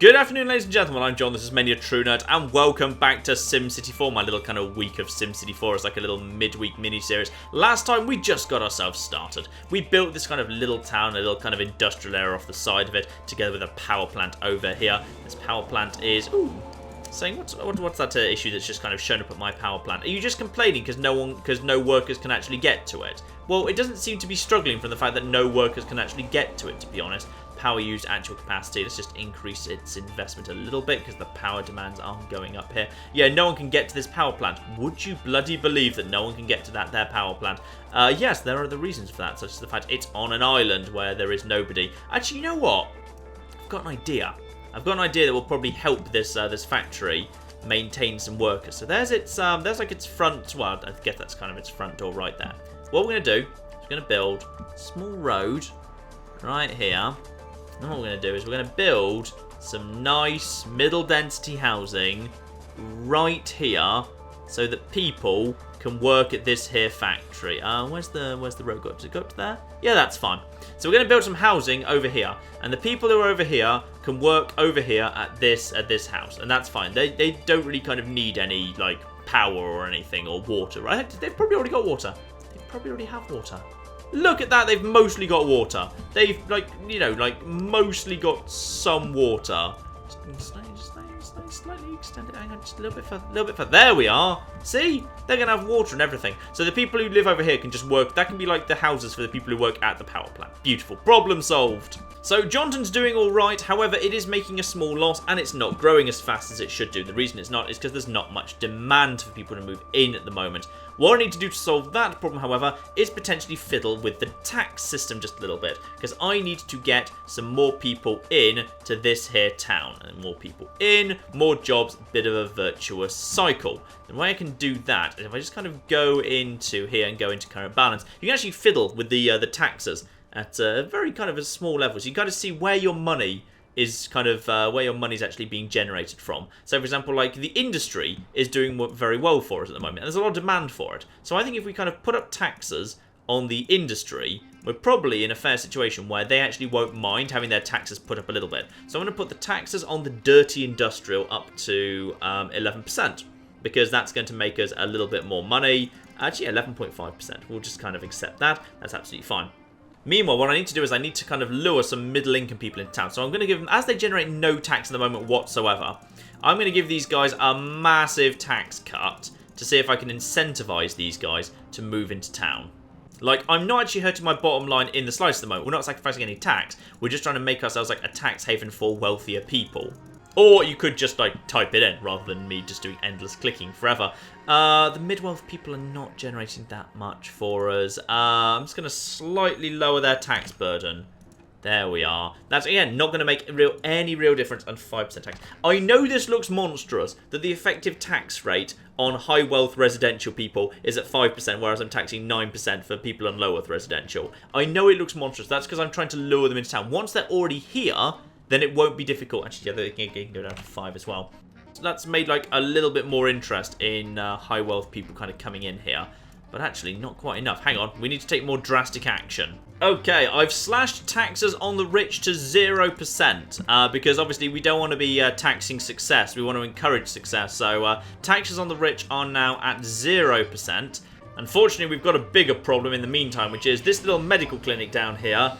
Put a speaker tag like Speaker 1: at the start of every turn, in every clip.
Speaker 1: Good afternoon, ladies and gentlemen, I'm John, this is Many a True Nerd, and welcome back to SimCity 4, my little kind of week of SimCity 4. It's like a little midweek mini-series. Last time, we just got ourselves started. We built this kind of little town, a little kind of industrial area off the side of it, together with a power plant over here. This power plant is... Ooh, saying, what's that issue that's just kind of shown up at my power plant? Are you just complaining because no workers can actually get to it? Well, it doesn't seem to be struggling from the fact that no workers can actually get to it, to be honest. Power used actual capacity. Let's just increase its investment a little bit because the power demands are going up here. Yeah, no one can get to this power plant. Would you bloody believe that no one can get to their power plant? Yes, there are the reasons for that, such as the fact it's on an island where there is nobody. Actually, you know what? I've got an idea. I've got an idea that will probably help this this factory maintain some workers. So there's like its front. Well, I guess that's kind of its front door right there. What we're going to do is we're going to build a small road right here. And what we're going to do is we're going to build some nice middle density housing right here so that people can work at this here factory. Where's the road go up? Does it go up to there? Yeah, that's fine. So we're going to build some housing over here, and the people who are over here can work over here at this house, and that's fine. They don't really kind of need any like power or anything or water, right? They've probably already got water. They probably already have water. Look at that, they've mostly got water. They've, mostly got some water. Slightly extend it. Hang on, just a little bit further. There we are. See? They're going to have water and everything. So the people who live over here can just work. That can be like the houses for the people who work at the power plant. Beautiful. Problem solved. So Jonton's doing all right. However, it is making a small loss and it's not growing as fast as it should do. The reason it's not is because there's not much demand for people to move in at the moment. What I need to do to solve that problem, however, is potentially fiddle with the tax system just a little bit, because I need to get some more people in to this here town. And more people in, more jobs, bit of a virtuous cycle. The way I can do that is if I just kind of go into here and go into current balance, you can actually fiddle with the taxes at a very kind of a small level. So you kind of see where your money is kind of where your money is actually being generated from. So, for example, like the industry is doing very well for us at the moment, and there's a lot of demand for it. So I think if we kind of put up taxes on the industry, we're probably in a fair situation where they actually won't mind having their taxes put up a little bit. So I'm going to put the taxes on the dirty industrial up to 11%, because that's going to make us a little bit more money. Actually, 11.5%. We'll just kind of accept that. That's absolutely fine. Meanwhile, what I need to do is I need to kind of lure some middle-income people into town. So I'm going to give them, as they generate no tax at the moment whatsoever, I'm going to give these guys a massive tax cut to see if I can incentivize these guys to move into town. Like, I'm not actually hurting my bottom line in the slightest at the moment. We're not sacrificing any tax. We're just trying to make ourselves like a tax haven for wealthier people. Or you could just, like, type it in, rather than me just doing endless clicking forever. The mid-wealth people are not generating that much for us. I'm just going to slightly lower their tax burden. There we are. That's, again, not going to make any real difference on 5% tax. I know this looks monstrous, that the effective tax rate on high-wealth residential people is at 5%, whereas I'm taxing 9% for people on low-wealth residential. I know it looks monstrous. That's because I'm trying to lure them into town. Once they're already here, then it won't be difficult. Actually, yeah, they can go down to 5 as well. So that's made like a little bit more interest in high wealth people kind of coming in here. But actually, not quite enough. Hang on, we need to take more drastic action. Okay, I've slashed taxes on the rich to 0%. Because obviously we don't want to be taxing success. We want to encourage success. So taxes on the rich are now at 0%. Unfortunately, we've got a bigger problem in the meantime, which is this little medical clinic down here.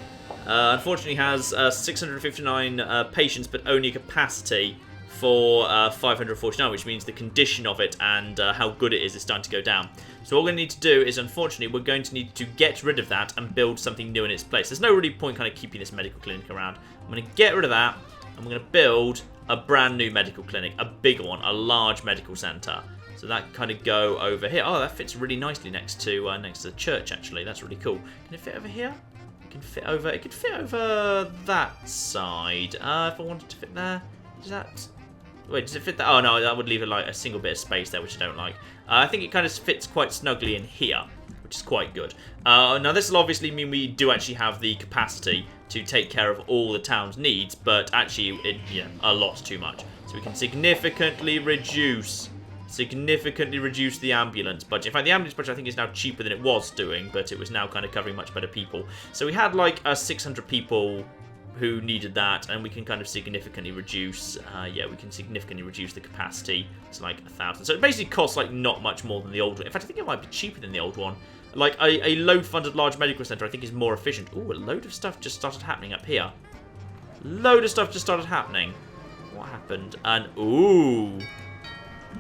Speaker 1: Unfortunately has 659 patients, but only a capacity for 549, which means the condition of it and how good it is starting to go down. So what we're going to need to do is, unfortunately, we're going to need to get rid of that and build something new in its place. There's no really point kind of keeping this medical clinic around. I'm going to get rid of that, and we're going to build a brand new medical clinic, a bigger one, a large medical centre. So that kind of go over here. Oh, that fits really nicely next to the church, actually. That's really cool. Can it fit over here? It could fit over that side. If I wanted to fit there, does that? Wait, does it fit there? Oh no, that would leave like a single bit of space there, which I don't like. I think it kind of fits quite snugly in here, which is quite good. Now this will obviously mean we do actually have the capacity to take care of all the town's needs, but actually, a lot too much. So we can significantly reduce the ambulance budget. In fact, the ambulance budget I think is now cheaper than it was doing, but it was now kind of covering much better people. So we had like 600 people who needed that, and we can kind of significantly reduce, yeah, we can significantly reduce the capacity to like 1,000. So it basically costs like not much more than the old one. In fact, I think it might be cheaper than the old one. Like a load-funded large medical centre, I think is more efficient. Ooh, a load of stuff just started happening up here. Load of stuff just started happening. What happened? And ooh,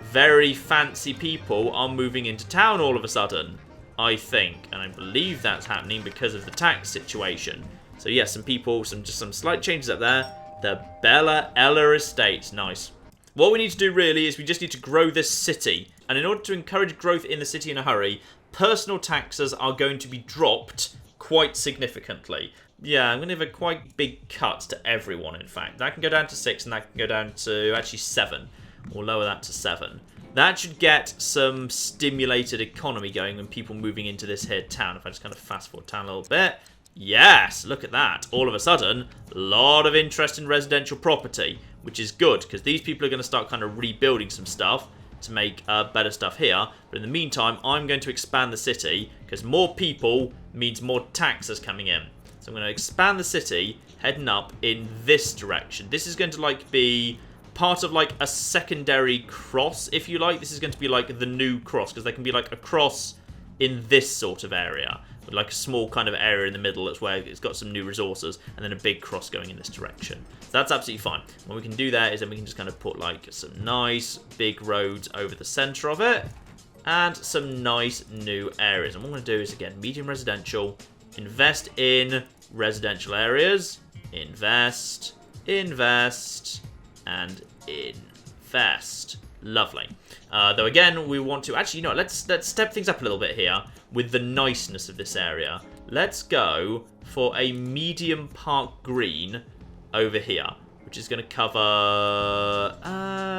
Speaker 1: very fancy people are moving into town all of a sudden, I think, and I believe that's happening because of the tax situation. So yeah, some people, just some slight changes up there. The Bella Ella Estate, nice. What we need to do really is we just need to grow this city, and in order to encourage growth in the city in a hurry, personal taxes are going to be dropped quite significantly. Yeah, I'm going to give a quite big cut to everyone, in fact. That can go down to 6, and that can go down to actually 7. We'll lower that to 7. That should get some stimulated economy going and people moving into this here town. If I just kind of fast forward town a little bit. Yes, look at that. All of a sudden, a lot of interest in residential property, which is good, because these people are going to start kind of rebuilding some stuff to make better stuff here. But in the meantime, I'm going to expand the city, because more people means more taxes coming in. So I'm going to expand the city, heading up in this direction. This is going to like be part of like a secondary cross, if you like. This is going to be like the new cross, because there can be like a cross in this sort of area, with like a small kind of area in the middle that's where it's got some new resources, and then a big cross going in this direction. So that's absolutely fine. What we can do there is then we can just kind of put like some nice big roads over the center of it, and some nice new areas. And what I'm going to do is, again, medium residential, invest in residential areas, invest, and invest. Lovely. Though again, we want to actually, you know, let's step things up a little bit here with the niceness of this area. Let's go for a medium park green over here, which is going to cover.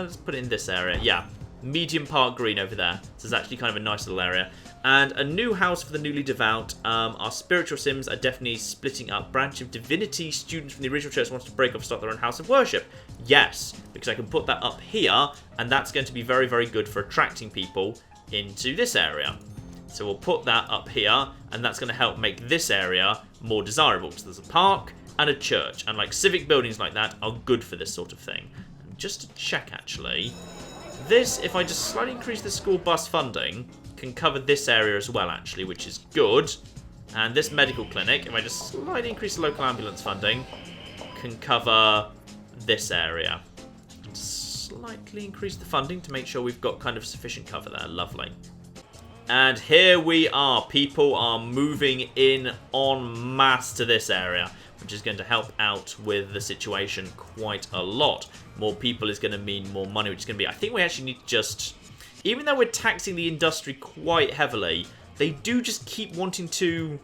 Speaker 1: Let's put it in this area. Yeah, medium park green over there. So it's actually kind of a nice little area. And a new house for the newly devout. Our spiritual sims are definitely splitting up. Branch of divinity students from the original church wants to break off and start their own house of worship. Yes, because I can put that up here, and that's going to be very, very good for attracting people into this area. So we'll put that up here, and that's going to help make this area more desirable, because there's a park and a church, and like civic buildings like that are good for this sort of thing. And just to check, actually, this, if I just slightly increase the school bus funding, can cover this area as well, actually, which is good. And this medical clinic, if I just slightly increase the local ambulance funding, can cover this area. Slightly increase the funding to make sure we've got kind of sufficient cover there. Lovely. And here we are. People are moving in en masse to this area, which is going to help out with the situation quite a lot. More people is going to mean more money, which is going to be... I think we actually need to just... Even though we're taxing the industry quite heavily, they do just keep wanting to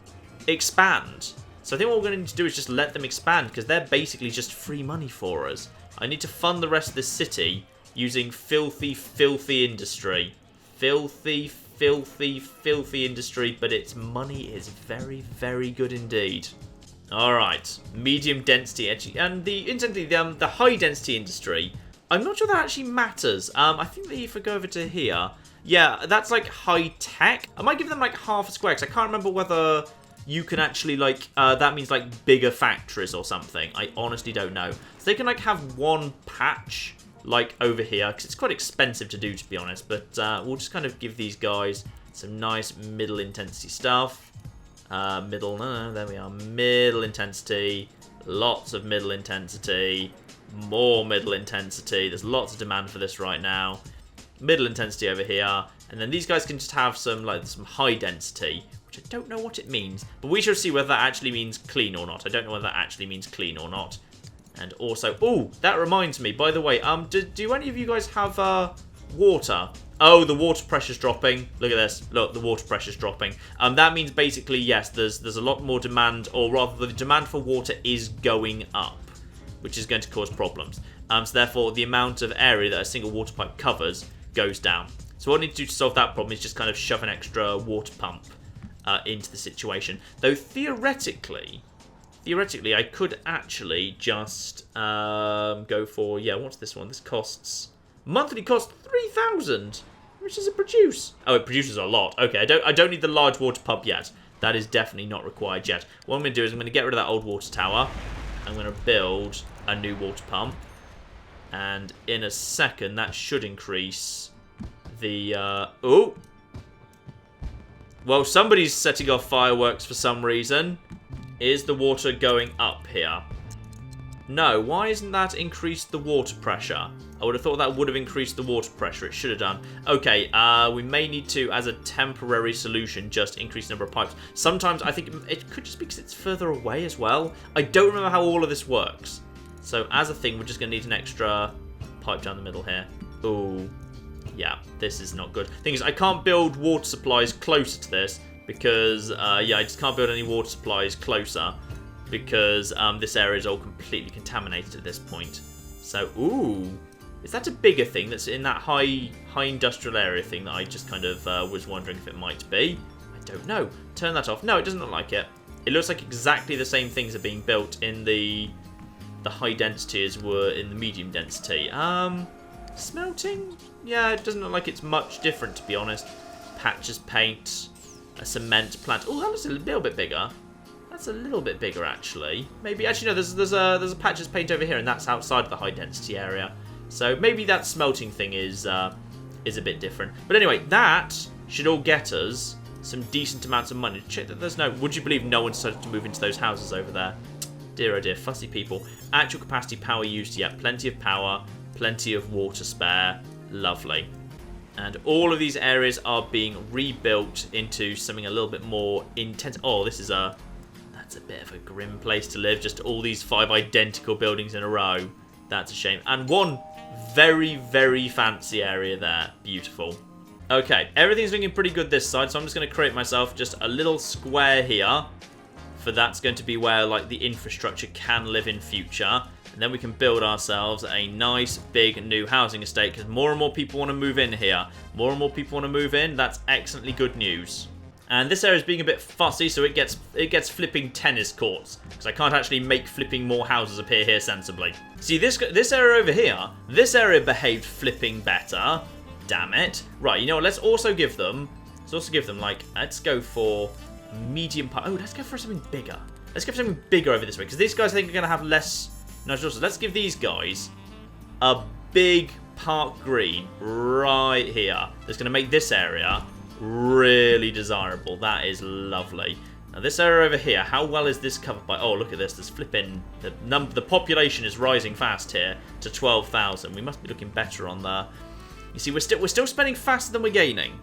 Speaker 1: expand. So I think what we're going to need to do is just let them expand, because they're basically just free money for us. I need to fund the rest of this city using filthy, filthy industry. Filthy, filthy, filthy industry, but its money is very, very good indeed. Alright, medium density, and incidentally, the high density industry, I'm not sure that actually matters. I think that if I go over to here, yeah, that's like high tech. I might give them like half a square, because I can't remember whether you can actually like, that means like bigger factories or something. I honestly don't know. So they can like have one patch like over here, because it's quite expensive to do, to be honest. But we'll just kind of give these guys some nice middle intensity stuff. No, there we are. Middle intensity. Lots of middle intensity. More middle intensity. There's lots of demand for this right now. Middle intensity over here. And then these guys can just have some high density, which I don't know what it means. But we shall see whether that actually means clean or not. I don't know whether that actually means clean or not. And also, oh, that reminds me, by the way, do any of you guys have water? Oh, the water pressure's dropping. Look at this. Look, the water pressure's dropping. That means basically, yes, there's a lot more demand, or rather the demand for water is going up, which is going to cause problems. So therefore, the amount of area that a single water pipe covers goes down. So what I need to do to solve that problem is just kind of shove an extra water pump into the situation. Though theoretically, I could actually just go for, yeah, what's this one? This costs, monthly cost 3,000. Which does it produce? Oh, it produces a lot. Okay, I don't need the large water pump yet. That is definitely not required yet. What I'm going to do is I'm going to get rid of that old water tower. I'm going to build a new water pump. And in a second, that should increase the... oh! Well, somebody's setting off fireworks for some reason. Is the water going up here? No, why isn't that increased the water pressure? I would have thought that would have increased the water pressure. It should have done. Okay, we may need to, as a temporary solution, just increase the number of pipes. Sometimes I think it could just be because it's further away as well. I don't remember how all of this works. So as a thing, we're just going to need an extra pipe down the middle here. Ooh. Yeah, this is not good. Thing is, I can't build water supplies closer to this because, yeah, I just can't build any water supplies closer because this area is all completely contaminated at this point. So, ooh, is that a bigger thing that's in that high industrial area thing that I just kind of was wondering if it might be? I don't know. Turn that off. No, it doesn't look like it. It looks like exactly the same things are being built in the high density as were in the medium density. Smelting? Yeah, it doesn't look like it's much different, to be honest. Patches paint, a cement plant. Oh, that looks a little bit bigger. That's a little bit bigger, actually. Maybe, actually, no, there's a patches paint over here, and that's outside of the high density area. So maybe that smelting thing is a bit different. But anyway, that should all get us some decent amounts of money. Check that there's no... Would you believe no one decided to move into those houses over there? Dear, oh dear, fussy people. Actual capacity power used yet. Plenty of power. Plenty of water spare. Lovely. And all of these areas are being rebuilt into something a little bit more intense. Oh, this is a... That's a bit of a grim place to live. Just all these 5 identical buildings in a row. That's a shame. And one very, very fancy area there. Beautiful. Okay, everything's looking pretty good this side, so I'm just going to create myself just a little square here. For that's going to be where, like, the infrastructure can live in future. And then we can build ourselves a nice, big, new housing estate, because more and more people want to move in here. More and more people want to move in. That's excellently good news. And this area is being a bit fussy, so it gets flipping tennis courts, because I can't actually make flipping more houses appear here sensibly. See, this area over here, this area behaved flipping better. Damn it. Right, you know what, let's also give them, like, let's go for medium pipe. Oh, let's go for something bigger. Let's go for something bigger over this way, because these guys I think are going to have less... No, let's give these guys a big park green right here. That's going to make this area really desirable. That is lovely. Now this area over here, how well is this covered by... Oh, look at this. There's flipping... The population is rising fast here to 12,000. We must be looking better on there. You see, we're still spending faster than we're gaining.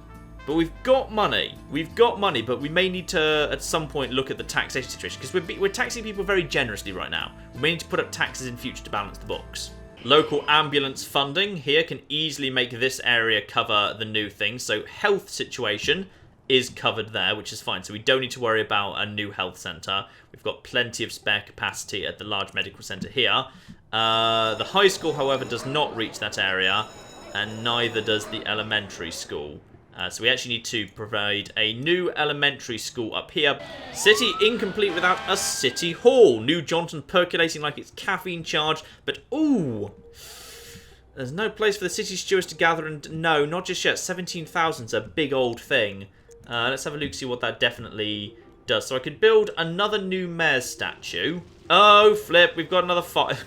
Speaker 1: But we've got money. We've got money, but we may need to, at some point, look at the taxation situation. Because we're taxing people very generously right now. We may need to put up taxes in future to balance the books. Local ambulance funding here can easily make this area cover the new things. So health situation is covered there, which is fine. So we don't need to worry about a new health centre. We've got plenty of spare capacity at the large medical centre here. The high school, however, does not reach that area. And neither does the elementary school. So we actually need to provide a new elementary school up here. City incomplete without a city hall. New Johnson percolating like it's caffeine charged. But, ooh, there's no place for the city stewards to gather. And no, not just yet. 17,000's a big old thing. Let's have a look, see what that definitely does. So I could build another new mayor's statue. Oh, flip, we've got another fire.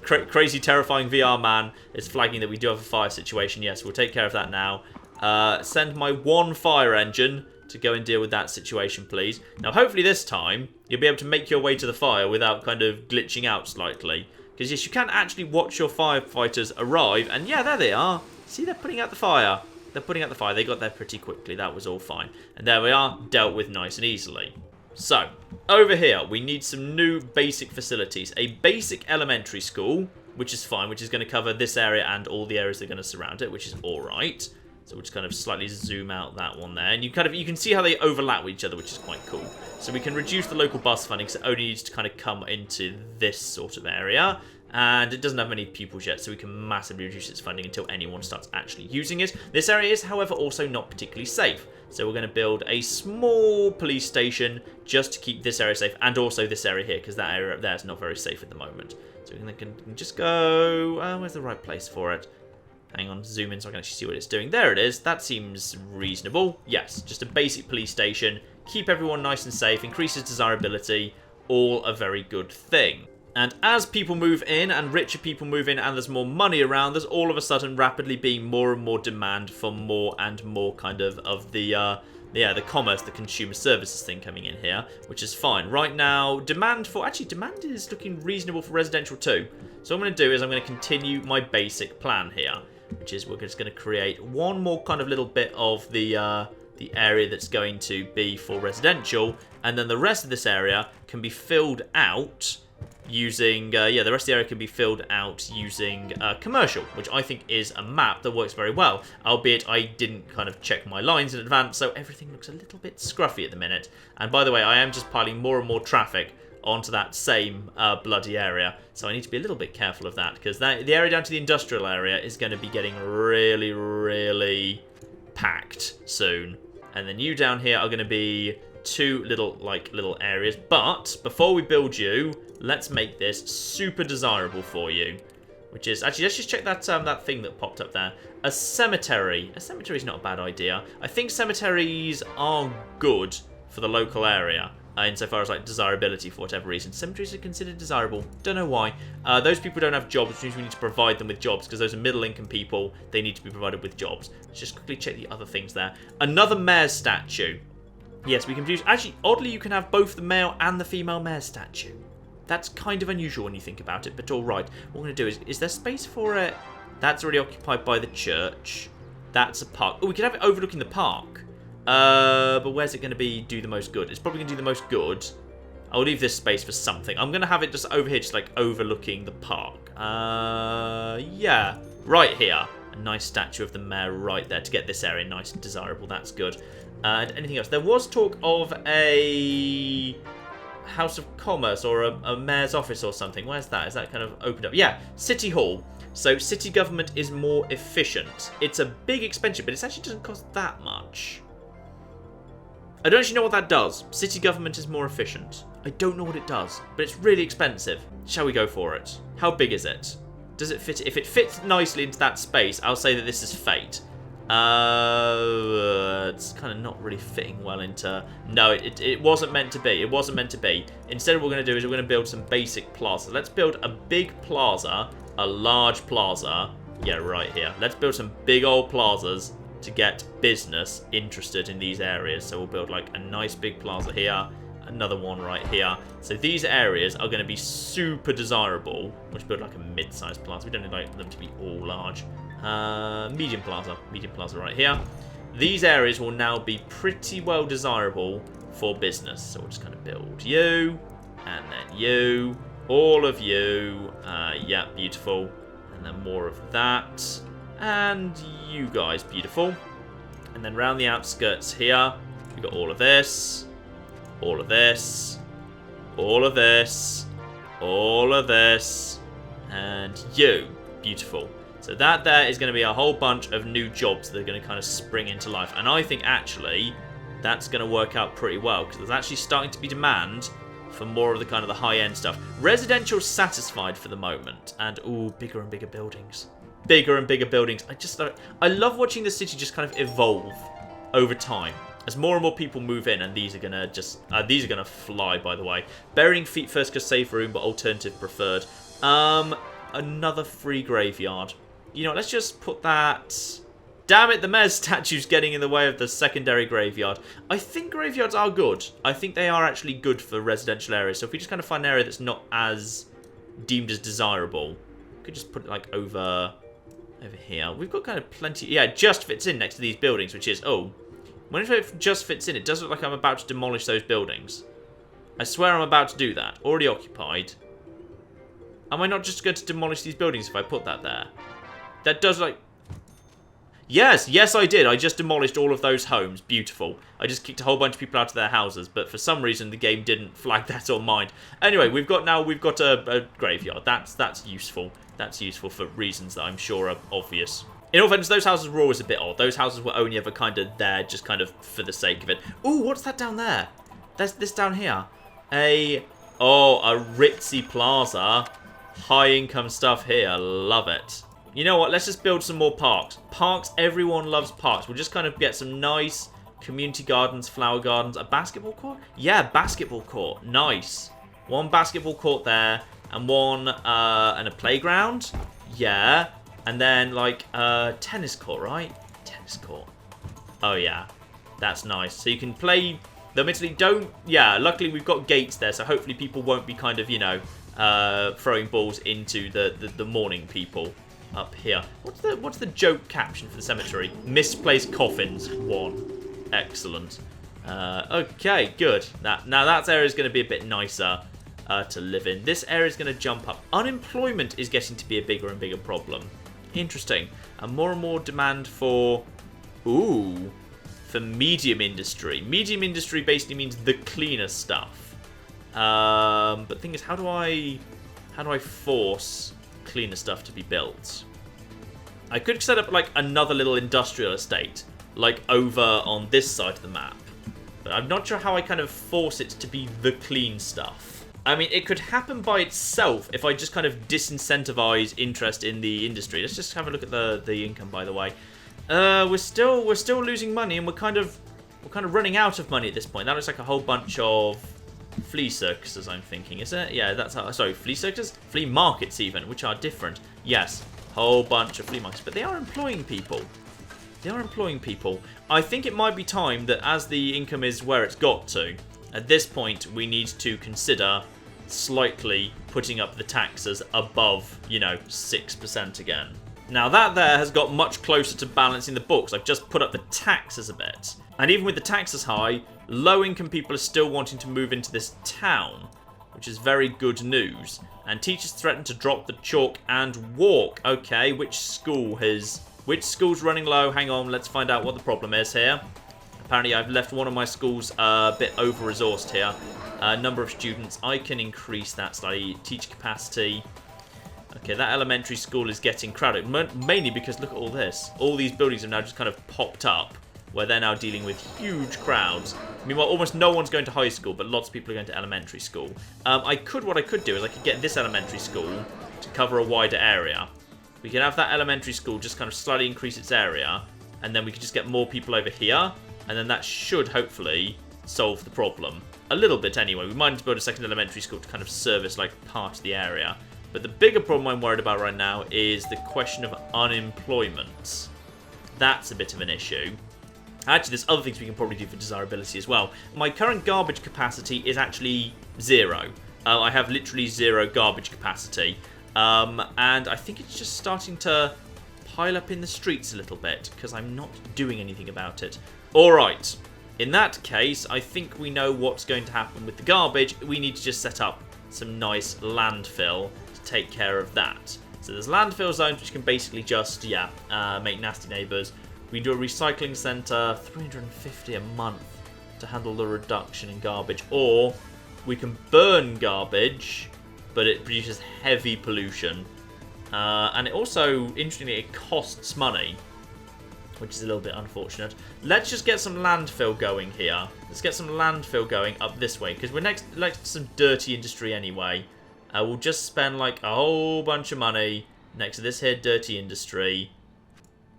Speaker 1: Crazy, terrifying VR man is flagging that we do have a fire situation. Yes, we'll take care of that now. Send my one fire engine to go and deal with that situation, please. Now, hopefully this time, you'll be able to make your way to the fire without kind of glitching out slightly. Because, yes, you can actually watch your firefighters arrive. And, yeah, there they are. See, they're putting out the fire. They're putting out the fire. They got there pretty quickly. That was all fine. And there we are, dealt with nice and easily. So, over here, we need some new basic facilities. A basic elementary school, which is fine, which is going to cover this area and all the areas that are going to surround it, which is all right. So we'll just kind of slightly zoom out that one there. And you can see how they overlap with each other, which is quite cool. So we can reduce the local bus funding, because it only needs to kind of come into this sort of area. And it doesn't have many pupils yet, so we can massively reduce its funding until anyone starts actually using it. This area is, however, also not particularly safe. So we're going to build a small police station just to keep this area safe, and also this area here, because that area up there is not very safe at the moment. So we can just go... where's the right place for it? Hang on, zoom in so I can actually see what it's doing. There it is. That seems reasonable. Yes, just a basic police station. Keep everyone nice and safe. Increases desirability. all a very good thing. And as people move in and richer people move in and there's more money around, there's all of a sudden rapidly being more and more demand for more and more kind of the commerce, the consumer services thing coming in here, which is fine. Right now, demand is looking reasonable for residential too. So what I'm going to do is I'm going to continue my basic plan here, which is we're just going to create one more kind of little bit of the area that's going to be for residential, and then the rest of this area can be filled out using, the rest of the area can be filled out using commercial, which I think is a map that works very well, albeit I didn't kind of check my lines in advance, so everything looks a little bit scruffy at the minute. And by the way, I am just piling more and more traffic onto that same bloody area, so I need to be a little bit careful of that, because the area down to the industrial area is going to be getting really, really packed soon. And then you down here are going to be two little areas. But before we build you, let's make this super desirable for you. Which is actually, let's just check that that thing that popped up there. A cemetery. A cemetery is not a bad idea. I think cemeteries are good for the local area. Insofar as like desirability for whatever reason. Cemeteries are considered desirable. Don't know why. Those people don't have jobs, which means we need to provide them with jobs, because those are middle income people. They need to be provided with jobs. Let's just quickly check the other things there. Another mayor's statue. Yes, we can produce... Actually, oddly, you can have both the male and the female mayor statue. That's kind of unusual when you think about it, but alright. What we're going to do is there space for it? That's already occupied by the church. That's a park. Oh, we could have it overlooking the park. But where's it going to do the most good? It's probably going to do the most good. I'll leave this space for something. I'm going to have it just over here, just like overlooking the park. Yeah. Right here. A nice statue of the mayor right there to get this area nice and desirable. That's good. And anything else? There was talk of a House of Commerce or a mayor's office or something. Where's that? Is that kind of opened up? Yeah, City Hall. So city government is more efficient. It's a big expenditure, but it actually doesn't cost that much. I don't actually know what that does. City government is more efficient. I don't know what it does, but it's really expensive. Shall we go for it? How big is it? Does it fit? If it fits nicely into that space, I'll say that this is fate. It's kind of not really fitting well into... No, it wasn't meant to be. It wasn't meant to be. Instead, what we're going to do is we're going to build some basic plaza. Let's build a big plaza, a large plaza. Yeah, right here. Let's build some big old plazas to get business interested in these areas. So we'll build like a nice big plaza here, another one right here. So these areas are going to be super desirable. We'll just build like a mid-sized plaza. We don't like them to be all large. Medium plaza right here. These areas will now be pretty well desirable for business. So we'll just kind of build you, and then you, all of you. Yeah, beautiful. And then more of that. And you guys, beautiful. And then round the outskirts here, we've got all of this, all of this, all of this, all of this, and you. Beautiful. So that there is going to be a whole bunch of new jobs that are going to kind of spring into life. And I think actually that's going to work out pretty well, because there's actually starting to be demand for more of the kind of the high-end stuff. Residential satisfied for the moment. And, ooh, bigger and bigger buildings. Bigger and bigger buildings. I love watching the city just kind of evolve over time as more and more people move in, and these are gonna just these are gonna fly, by the way. Burying feet first because safe room, but alternative preferred. Another free graveyard. You know, let's just put that. Damn it, the mayor's statue's getting in the way of the secondary graveyard. I think graveyards are good. I think they are actually good for residential areas. So if we just kind of find an area that's not as deemed as desirable, we could just put it like over here. We've got kind of plenty. Yeah, it just fits in next to these buildings, which is, oh, when it just fits in, it does look like I'm about to demolish those buildings. I swear I'm about to do that. Already occupied. Am I not just going to demolish these buildings if I put that there? That does like... Yes, I did. I just demolished all of those homes. Beautiful. I just kicked a whole bunch of people out of their houses, but for some reason the game didn't flag that on mine. Anyway, we've got a graveyard. That's useful. That's useful for reasons that I'm sure are obvious. In all fairness, those houses were always a bit odd. Those houses were only ever kind of there just kind of for the sake of it. Ooh, what's that down there? There's this down here. A ritzy plaza. High income stuff here. Love it. You know what? Let's just build some more parks. Parks, everyone loves parks. We'll just kind of get some nice community gardens, flower gardens. A basketball court? Yeah, basketball court. Nice. One basketball court there, and one, and a playground. Yeah. And then, like, tennis court, right? Tennis court. Oh, yeah. That's nice. So you can play... They admittedly don't... Yeah, luckily we've got gates there, so hopefully people won't be kind of, you know, throwing balls into the morning people up here. What's the joke caption for the cemetery? Misplaced coffins. 1. Excellent. Okay, good. Now that area is going to be a bit nicer to live in. This area is going to jump up. Unemployment is getting to be a bigger and bigger problem. Interesting. And more demand for... Ooh... For medium industry. Medium industry basically means the cleaner stuff. But the thing is, how do I force cleaner stuff to be built? I could set up like another little industrial estate, like over on this side of the map. But I'm not sure how I kind of force it to be the clean stuff. I mean, it could happen by itself if I just kind of disincentivize interest in the industry. Let's just have a look at the income, by the way. We're still losing money, and we're kind of running out of money at this point. That looks like a whole bunch of flea circuses, I'm thinking, is it? Yeah, that's how. Sorry, flea circuses, flea markets even, which are different. Yes, whole bunch of flea markets, but they are employing people. They are employing people. I think it might be time that as the income is where it's got to, at this point we need to consider slightly putting up the taxes above, you know, 6% again. Now that there has got much closer to balancing the books. I've just put up the taxes a bit. And even with the taxes high, low-income people are still wanting to move into this town, which is very good news. And teachers threaten to drop the chalk and walk. Okay, which school's running low? Hang on, let's find out what the problem is here. Apparently I've left one of my schools a bit over-resourced here. Number of students, I can increase that slightly. Teacher capacity. Okay, that elementary school is getting crowded, mainly because look at all this. All these buildings have now just kind of popped up, where they're now dealing with huge crowds. Meanwhile, almost no one's going to high school, but lots of people are going to elementary school. What I could do is I could get this elementary school to cover a wider area. We could have that elementary school just kind of slightly increase its area, and then we could just get more people over here, and then that should hopefully solve the problem. A little bit anyway. We might need to build a second elementary school to kind of service like part of the area. But the bigger problem I'm worried about right now is the question of unemployment. That's a bit of an issue. Actually, there's other things we can probably do for desirability as well. My current garbage capacity is actually 0. I have literally 0 garbage capacity. And I think it's just starting to pile up in the streets a little bit because I'm not doing anything about it. Alright, in that case, I think we know what's going to happen with the garbage. We need to just set up some nice landfill to take care of that. So there's landfill zones which can basically just, make nasty neighbours. We do a recycling centre, 350 a month to handle the reduction in garbage. Or we can burn garbage, but it produces heavy pollution. And it also, interestingly, it costs money, which is a little bit unfortunate. Let's just get some landfill going here. Let's get some landfill going up this way, because we're next to some dirty industry anyway. We'll just spend like a whole bunch of money next to this here dirty industry,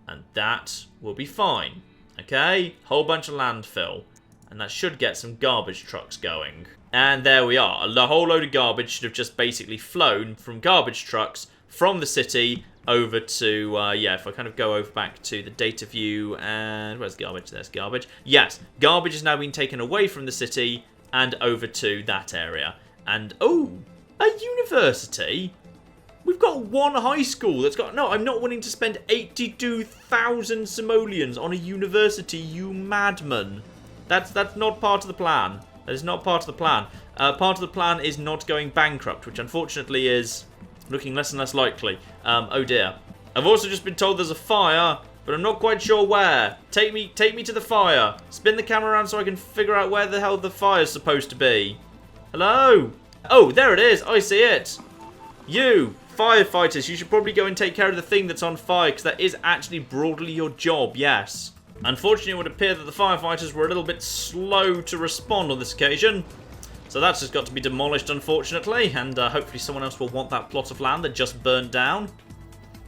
Speaker 1: and that will be fine. Okay? Whole bunch of landfill, and that should get some garbage trucks going. And there we are. A whole load of garbage should have just basically flown from garbage trucks from the city over to, if I kind of go over back to the data view, and where's garbage? There's garbage. Yes, garbage has now been taken away from the city and over to that area. And, oh, a university? We've got one high school that's got... No, I'm not willing to spend 82,000 simoleons on a university, you madman. That's not part of the plan. That is not part of the plan. Part of the plan is not going bankrupt, which unfortunately is looking less and less likely. Oh dear. I've also just been told there's a fire, but I'm not quite sure where. Take me to the fire. Spin the camera around so I can figure out where the hell the fire's supposed to be. Hello? Oh, there it is. I see it. You, firefighters, you should probably go and take care of the thing that's on fire, because that is actually broadly your job, yes. Unfortunately, it would appear that the firefighters were a little bit slow to respond on this occasion. So that's just got to be demolished, unfortunately, and hopefully someone else will want that plot of land that just burned down.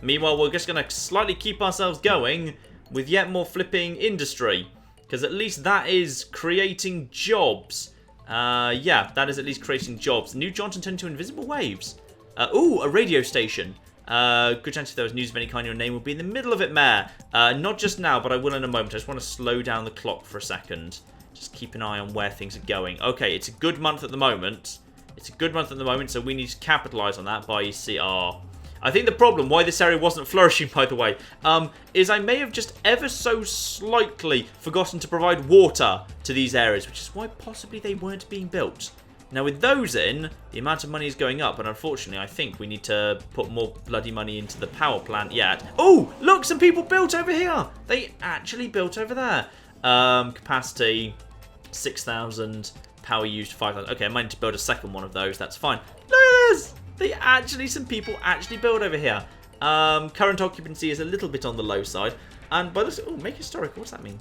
Speaker 1: Meanwhile, we're just going to slightly keep ourselves going with yet more flipping industry, because at least that is creating jobs. Yeah, that is at least creating jobs. New Johnson turned into invisible waves. Ooh, a radio station. Good chance if there was news of any kind, your name will be in the middle of it, Mayor. Not just now, but I will in a moment. I just want to slow down the clock for a second. Just keep an eye on where things are going. Okay, it's a good month at the moment. So we need to capitalise on that by CR. I think the problem, why this area wasn't flourishing, by the way, is I may have just ever so slightly forgotten to provide water to these areas, which is why possibly they weren't being built. Now, with those in, the amount of money is going up, and unfortunately, I think we need to put more bloody money into the power plant yet. Oh, look, some people built over here. They actually built over there. Capacity, 6,000. Power used, 5,000. Okay, I might need to build a second one of those. That's fine. Look at this. Some people actually build over here. Current occupancy is a little bit on the low side. And by this, oh, make historical. What's that mean?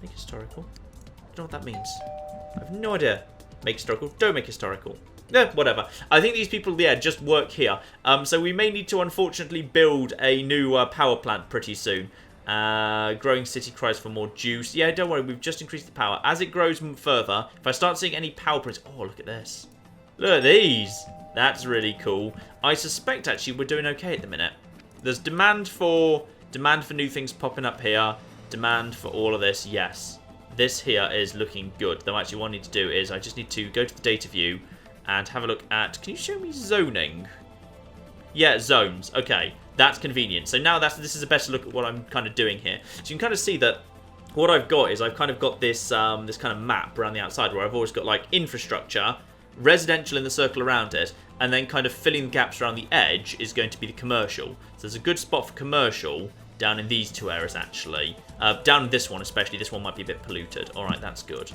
Speaker 1: Make historical? I don't know what that means. I have no idea. Make historical. Don't make historical. Yeah, whatever. I think these people, yeah, just work here. So we may need to, unfortunately, build a new power plant pretty soon. Growing city cries for more juice. Yeah, don't worry. We've just increased the power. As it grows further, if I start seeing any power prints... Oh, look at this. Look at these. That's really cool. I suspect, actually, we're doing okay at the minute. There's demand for new things popping up here. Demand for all of this, yes. This here is looking good. Though, actually, what I need to do is I just need to go to the data view and have a look at... Can you show me zoning? Yeah, zones. Okay, that's convenient. So now this is a better look at what I'm kind of doing here. So you can kind of see that what I've got is I've kind of got this this kind of map around the outside where I've always got like infrastructure, residential in the circle around it, and then kind of filling the gaps around the edge is going to be the commercial. So there's a good spot for commercial down in these two areas, actually. Down in this one especially. This one might be a bit polluted. All right, that's good.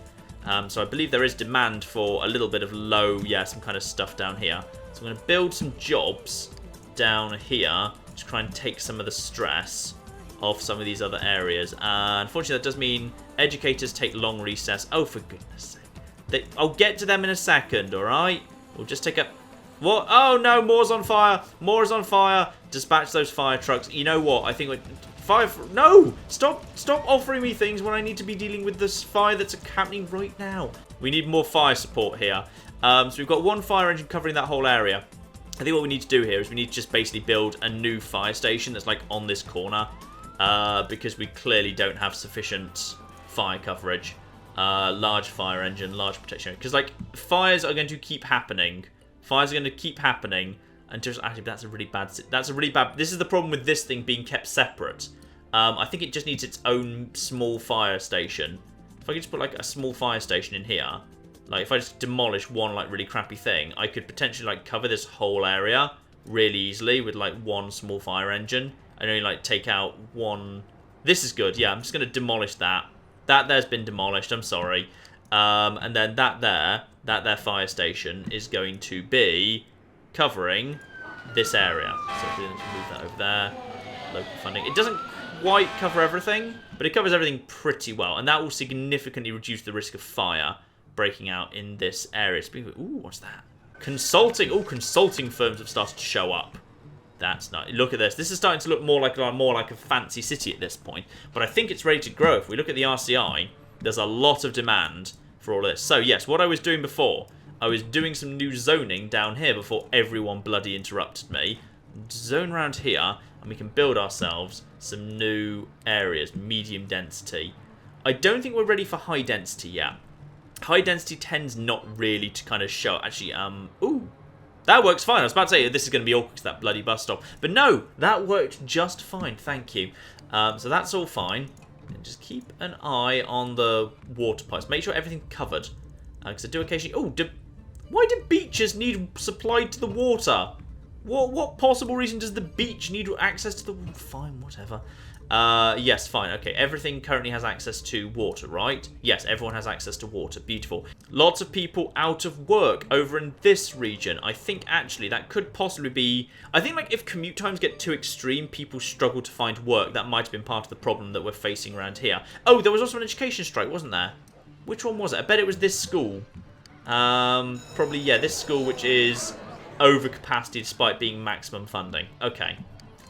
Speaker 1: So I believe there is demand for a little bit of low, yeah, some kind of stuff down here. So I'm going to build some jobs down here to try and take some of the stress off some of these other areas. Unfortunately, that does mean educators take long recess. Oh, for goodness sake. I'll get to them in a second, all right? We'll just take a... What? Oh, no, more's on fire. More is on fire. Dispatch those fire trucks. You know what? I think... No! Stop offering me things when I need to be dealing with this fire that's happening right now. We need more fire support here. So we've got one fire engine covering that whole area. I think what we need to do here is we need to just basically build a new fire station that's like on this corner. Because we clearly don't have sufficient fire coverage. Large fire engine, large protection. Because like fires are going to keep happening. Fires are going to keep happening until... Actually, that's a really bad... This is the problem with this thing being kept separate. I think it just needs its own small fire station. If I could just put like a small fire station in here... Like, if I just demolish one, like, really crappy thing, I could potentially, like, cover this whole area really easily with, like, one small fire engine. And only, like, take out one... This is good, yeah, I'm just going to demolish that. That there's been demolished, I'm sorry. And then that there fire station is going to be covering this area. So we're going to move that over there. Local funding. It doesn't quite cover everything, but it covers everything pretty well. And that will significantly reduce the risk of fire breaking out in this area. Ooh, what's that? Consulting. Oh, consulting firms have started to show up. That's nice. Look at this. This is starting to look more like a fancy city at this point. But I think it's ready to grow. If we look at the RCI, there's a lot of demand for all this. So yes, what I was doing before, I was doing some new zoning down here before everyone bloody interrupted me. Zone around here, and we can build ourselves some new areas, medium density. I don't think we're ready for high density yet. High density tends not really to kind of show. Actually, ooh, that works fine. I was about to say this is going to be awkward to that bloody bus stop, but no, that worked just fine. Thank you. So that's all fine. And just keep an eye on the water pipes. Make sure everything's covered. Because I do occasionally. Oh, why do beaches need supplied to the water? What possible reason does the beach need access to the... Fine, whatever. Yes, fine. Okay, everything currently has access to water, right? Yes, everyone has access to water. Beautiful. Lots of people out of work over in this region. I think, actually, that could possibly be... I think, like, if commute times get too extreme, people struggle to find work. That might have been part of the problem that we're facing around here. Oh, there was also an education strike, wasn't there? Which one was it? I bet it was this school. Probably, yeah, this school, which is over capacity despite being maximum funding. Okay.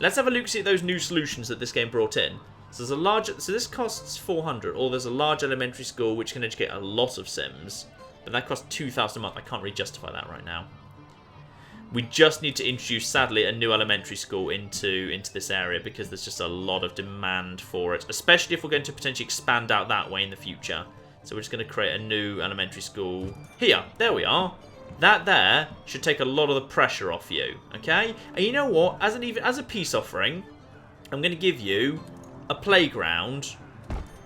Speaker 1: Let's have a look, see at those new solutions that this game brought in. So there's a large... So this costs 400. Or there's a large elementary school which can educate a lot of Sims. but that costs 2,000 a month. I can't really justify that right now. We just need to introduce, sadly, a new elementary school into this area because there's just a lot of demand for it, especially if we're going to potentially expand out that way in the future. So we're just going to create a new elementary school here. There we are. That there should take a lot of the pressure off you, okay? And you know what? As a peace offering, I'm going to give you a playground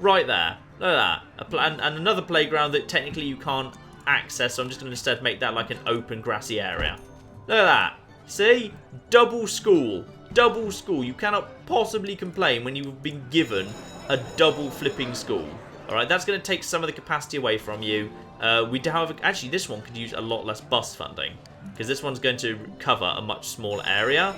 Speaker 1: right there. Look at that. And another playground that technically you can't access, so I'm just going to instead make that like an open grassy area. Look at that. See? Double school. Double school. You cannot possibly complain when you've been given a double flipping school. Alright, that's going to take some of the capacity away from you. We do, however, actually this one could use a lot less bus funding, because this one's going to cover a much smaller area.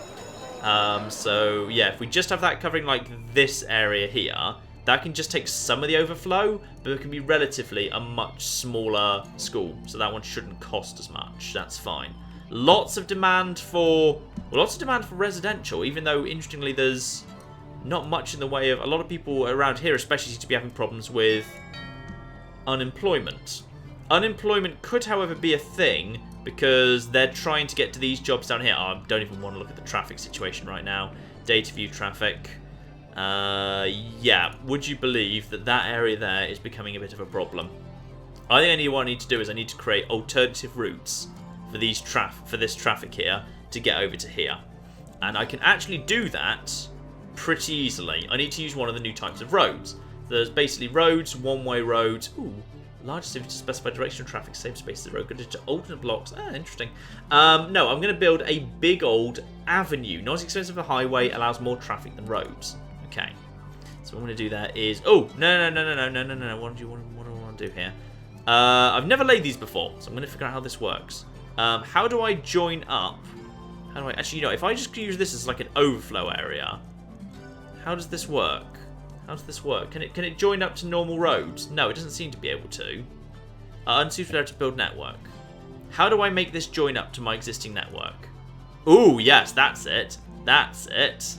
Speaker 1: So yeah, if we just have that covering like this area here, that can just take some of the overflow, but it can be relatively a much smaller school. So that one shouldn't cost as much. That's fine. Lots of demand for residential, even though interestingly there's not much in the way of a lot of people around here, especially seem to be having problems with unemployment. Unemployment could, however, be a thing because they're trying to get to these jobs down here. I don't even want to look at the traffic situation right now. Data view traffic. Yeah, would you believe that that area there is becoming a bit of a problem? I think what I need to do is I need to create alternative routes for this traffic here to get over to here. And I can actually do that pretty easily. I need to use one of the new types of roads. There's basically roads, one-way roads. Ooh, large civic to specify direction of traffic, save space of the road, go to alternate blocks. Ah, interesting. No, I'm going to build a big old avenue. Not as expensive as a highway, allows more traffic than roads. Okay. So what I'm going to do there is... Oh, no. What do I want to do here? I've never laid these before, so I'm going to figure out how this works. How do I join up? How do I... Actually, you know, if I just use this as like an overflow area, how does this work? How does this work? Can it join up to normal roads? No, it doesn't seem to be able to. Unsuitable area to build network. How do I make this join up to my existing network? Ooh, yes, that's it. That's it.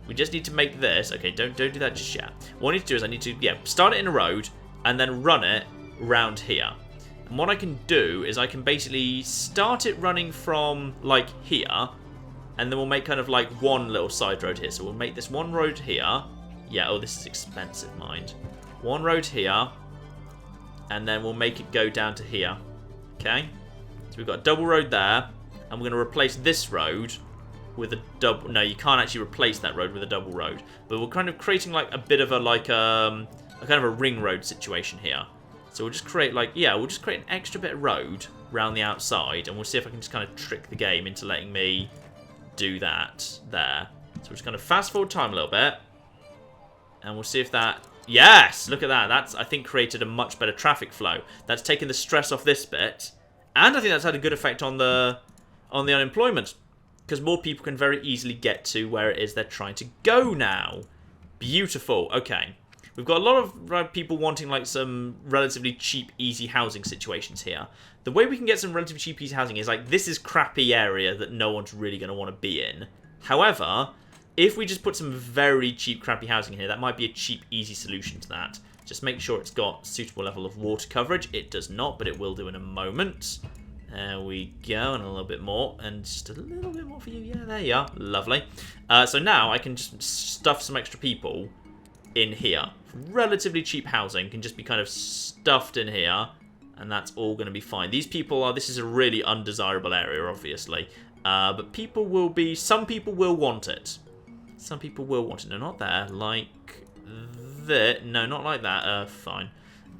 Speaker 1: We just need to make this. Okay, don't do that just yet. What I need to do is I need to, start it in a road and then run it round here. And what I can do is I can basically start it running from, like, here. And then we'll make kind of like one little side road here. So we'll make this one road here. Yeah, oh, this is expensive, mind. One road here. And then we'll make it go down to here. Okay? So we've got a double road there. And we're going to replace this road with a double... No, you can't actually replace that road with a double road. But we're kind of creating like a bit of a kind of a ring road situation here. So we'll just create like... Yeah, we'll just create an extra bit of road around the outside. And we'll see if I can just kind of trick the game into letting me do that there. So we're just going to fast forward time a little bit. And we'll see if that... Yes! Look at that. That's, I think, created a much better traffic flow. That's taken the stress off this bit. And I think that's had a good effect on the unemployment. Because more people can very easily get to where it is they're trying to go now. Beautiful. Okay. We've got a lot of people wanting like some relatively cheap, easy housing situations here. The way we can get some relatively cheap, easy housing is like, this is crappy area that no one's really going to want to be in. However, if we just put some very cheap, crappy housing in here, that might be a cheap, easy solution to that. Just make sure it's got suitable level of water coverage. It does not, but it will do in a moment. There we go, and a little bit more, and just a little bit more for you. Yeah, there you are. Lovely. So now I can just stuff some extra people in here. Relatively cheap housing can just be kind of stuffed in here, and that's all going to be fine. These people are... This is a really undesirable area, obviously. But people will be... Some people will want it. Some people will want it. No, not there. Like that. No, not like that. Fine.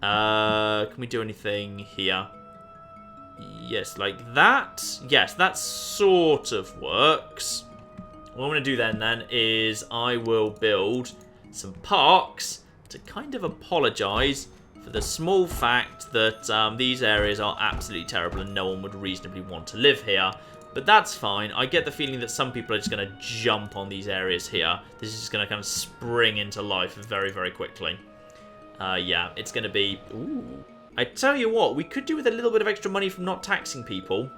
Speaker 1: Can we do anything here? Yes, like that. Yes, that sort of works. What I'm going to do then is I will build some parks to kind of apologise for the small fact that these areas are absolutely terrible and no one would reasonably want to live here. But that's fine. I get the feeling that some people are just going to jump on these areas here. This is just going to kind of spring into life very, very quickly. Yeah, it's going to be... Ooh. I tell you what, we could do with a little bit of extra money from not taxing people.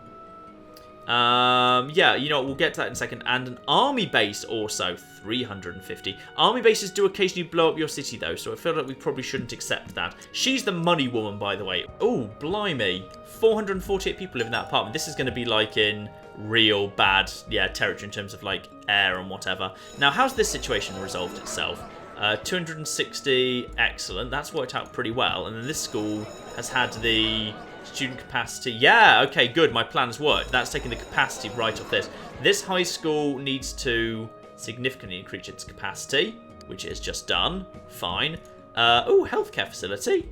Speaker 1: Yeah, you know what, we'll get to that in a second. And an army base also, 350. Army bases do occasionally blow up your city, though, so I feel like we probably shouldn't accept that. She's the money woman, by the way. Oh, blimey. 448 people live in that apartment. This is going to be, like, in real bad, yeah, territory in terms of, like, air and whatever. Now, how's this situation resolved itself? 260, excellent. That's worked out pretty well. And then this school has had the student capacity. Yeah, okay, good. My plan's worked. That's taking the capacity right off this. This high school needs to significantly increase its capacity, which it has just done. Fine. Oh, healthcare facility.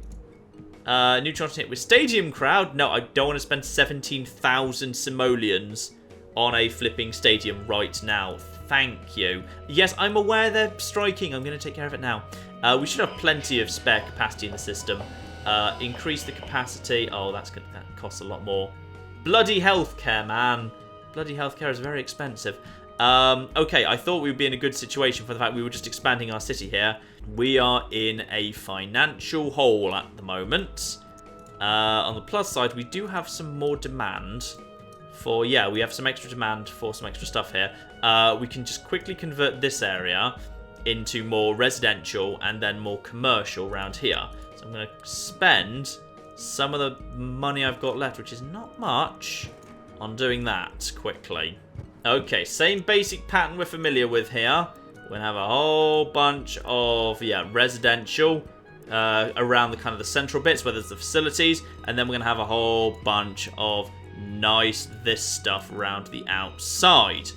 Speaker 1: New chance to hit with stadium crowd. No, I don't want to spend 17,000 simoleons on a flipping stadium right now. Thank you. Yes, I'm aware they're striking. I'm going to take care of it now. We should have plenty of spare capacity in the system. Increase the capacity. Oh, that costs a lot more. Bloody healthcare, man. Bloody healthcare is very expensive. Okay, I thought we would be in a good situation for the fact we were just expanding our city here. We are in a financial hole at the moment. On the plus side, we do have some more demand for, yeah, we have some extra demand for some extra stuff here. We can just quickly convert this area into more residential and then more commercial around here. So I'm going to spend some of the money I've got left, which is not much, on doing that quickly. Okay, same basic pattern we're familiar with here. We're going to have a whole bunch of, yeah, residential around the kind of the central bits where there's the facilities. And then we're going to have a whole bunch of nice this stuff around the outside.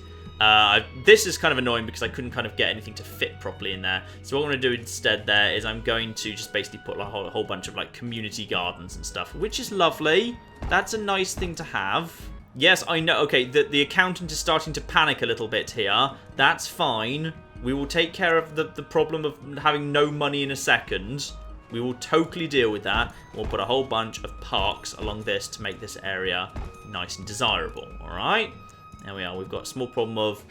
Speaker 1: This is kind of annoying because I couldn't kind of get anything to fit properly in there. So what I'm going to do instead there is I'm going to just basically put a whole bunch of like community gardens and stuff, which is lovely. That's a nice thing to have. Yes, I know. Okay, the accountant is starting to panic a little bit here. That's fine. We will take care of the problem of having no money in a second. We will totally deal with that. We'll put a whole bunch of parks along this to make this area nice and desirable. All right? There we are. We've got a small problem of...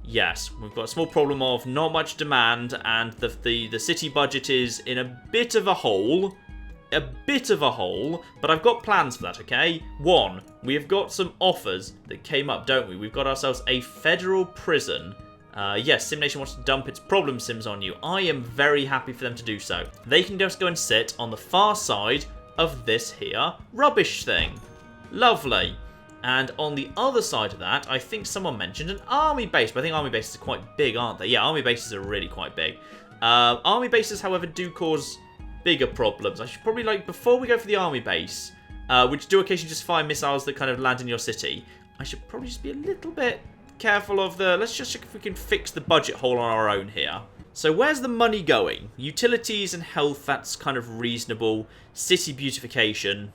Speaker 1: Yes, we've got a small problem of not much demand, and the city budget is in a bit of a hole. A bit of a hole, but I've got plans for that, okay? One, we have got some offers that came up, don't we? We've got ourselves a federal prison. Yes, SimNation wants to dump its problem sims on you. I am very happy for them to do so. They can just go and sit on the far side of this here rubbish thing. Lovely. And on the other side of that, I think someone mentioned an army base. But I think army bases are quite big, aren't they? Yeah, army bases are really quite big. Army bases, however, do cause bigger problems. I should probably, like, before we go for the army base, which do occasionally just fire missiles that kind of land in your city, I should probably just be a little bit careful of the... Let's just check if we can fix the budget hole on our own here. So where's the money going? Utilities and health, that's kind of reasonable. City beautification.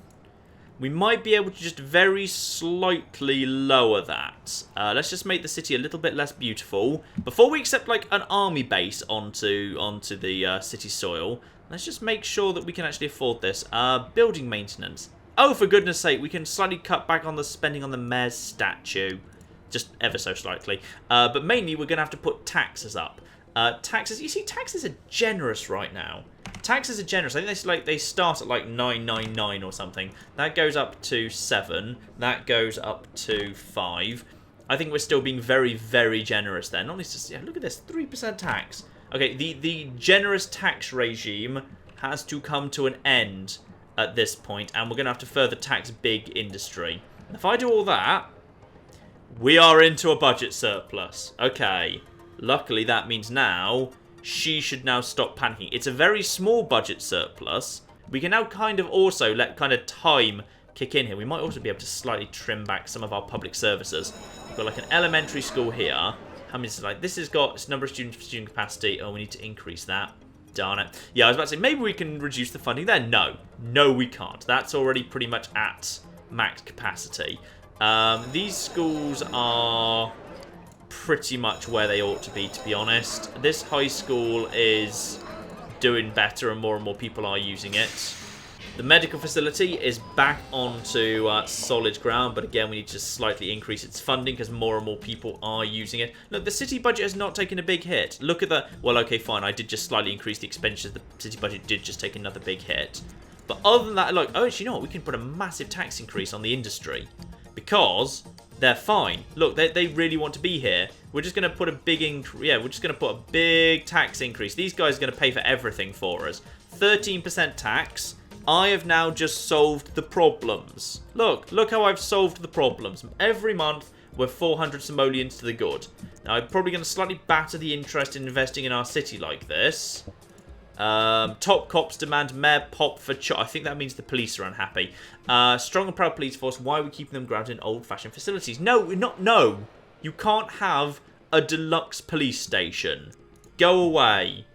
Speaker 1: We might be able to just very slightly lower that. Let's just make the city a little bit less beautiful. Before we accept, like, an army base onto the city soil, let's just make sure that we can actually afford this. Building maintenance. Oh, for goodness sake, we can slightly cut back on the spending on the mayor's statue. Just ever so slightly. But mainly, we're going to have to put taxes up. Taxes, you see, taxes are generous right now. Taxes are generous. I think they start at like 999 or something. That goes up to 7. That goes up to 5. I think we're still being very, very generous there. Not least, yeah, look at this, 3% tax. Okay, the generous tax regime has to come to an end at this point, and we're going to have to further tax big industry. If I do all that, we are into a budget surplus. Okay, luckily that means now she should now stop panicking. It's a very small budget surplus. We can now kind of also let kind of time kick in here. We might also be able to slightly trim back some of our public services. We've got like an elementary school here. How many is like this has got its number of students for student capacity. Oh, we need to increase that. Darn it. Yeah, I was about to say maybe we can reduce the funding there. No. No, we can't. That's already pretty much at max capacity. These schools are pretty much where they ought to be honest. This high school is doing better and more people are using it. The medical facility is back onto solid ground, but again, we need to slightly increase its funding because more and more people are using it. Look, the city budget has not taken a big hit. Look at the... Well, okay, fine. I did just slightly increase the expenditures. The city budget did just take another big hit. But other than that, look, oh, actually, you know what? We can put a massive tax increase on the industry because they're fine. Look, they really want to be here. We're just going to put a big we're just going to put a big tax increase. These guys are going to pay for everything for us. 13% tax. I have now just solved the problems. Look how I've solved the problems. Every month, we're 400 simoleons to the good. Now, I'm probably going to slightly batter the interest in investing in our city like this. Top cops demand mayor pop for I think that means the police are unhappy. Strong and proud police force. Why are we keeping them grounded in old-fashioned facilities? No, we're not. No. You can't have a deluxe police station. Go away.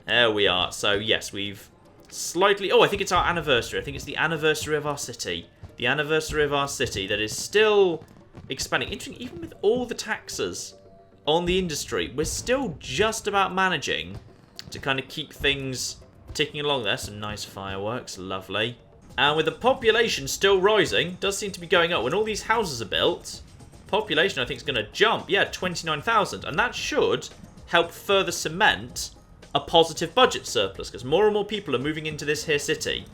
Speaker 1: There we are. So, yes, we've slightly... Oh, I think it's our anniversary. I think it's the anniversary of our city. The anniversary of our city that is still expanding. Interesting, even with all the taxes on the industry, we're still just about managing to kind of keep things ticking along there. Some nice fireworks. Lovely. And with the population still rising, does seem to be going up. When all these houses are built, population, I think, is going to jump. Yeah, 29,000. And that should help further cement a positive budget surplus, because more and more people are moving into this here city.